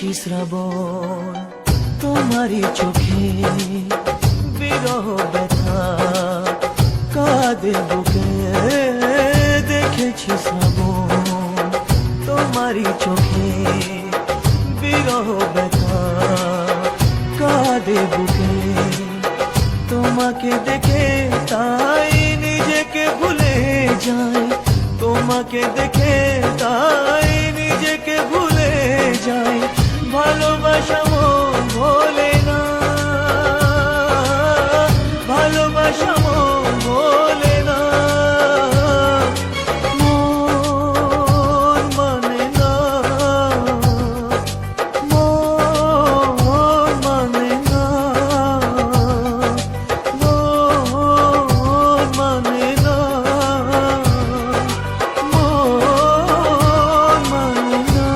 দেখেছি শ্রাবণ তোমারই চোখে, বিরহ ব্যথা কাঁদে বুকে। দেখেছি শ্রাবণ তোমারই চোখে, বিরহ ব্যথা কাঁদে বুকে। তোমাকে দেখে তাই নিজেকে ভুলে যাই, তোমাকে দেখে তাই নিজেকে ভুলে যাই। ভালোবাসা মন ভোলে না, ভালোবাসা মন ভোলে না। মন মানে না, মন মানে না, মন মানে না, মন মানে না।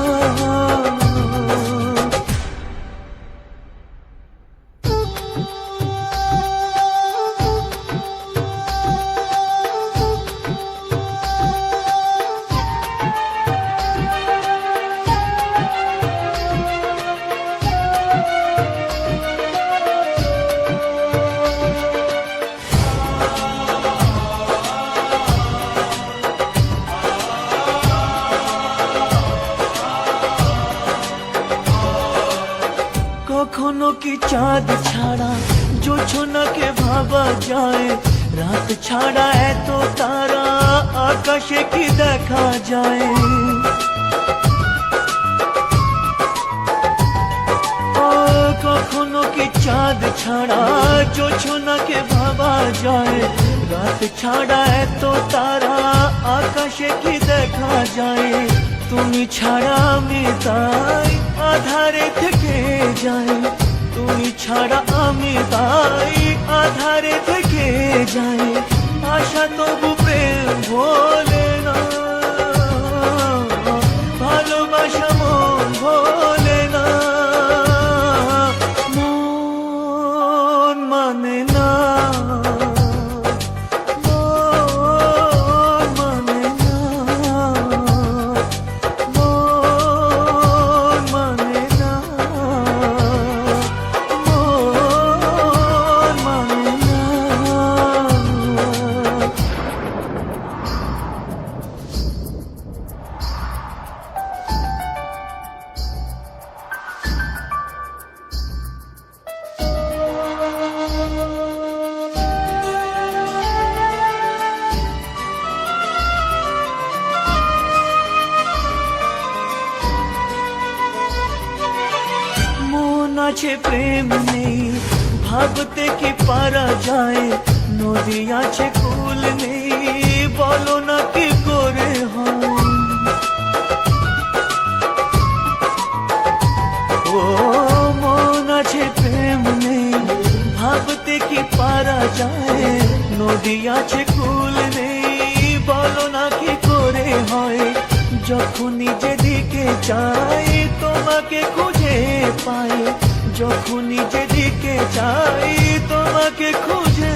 কখনো কি চাঁদ ছাড়া জোছনাকে ভাবা যায়? রাত ছাড়া এত তারা আকাশে কি দেখা যায়? ও কখনো কি চাঁদ ছাড়া জোছনাকে ভাবা যায়? রাত ছাড়া এত তারা আকাশে কি দেখা যায়? তুমি ছাড়া আমি তাই আধারে থেকে যাই, তুমি ছাড়া আমি তাই আধারে থেকে যাই। আশা তবু প্রেম ভোলে না, ভালোবাসা মন ভোলে না। মন মানে না, মন মানে না, মন মানে না, মন মানে না। মন আছে প্রেম নেই, ভাবতে কি পারা যায়? নদী আছে কুল নেই, বলো না কি করে হয়? ও মন আছে প্রেম নেই, ভাবতে কি পারা যায়? নদী আছে কুল নেই, বলো না কি করে হয়? যখনই যেদিকে চাই তোমাকে খুঁজে পাই, যখনই যেদিকে চাই তোমাকে খুঁজে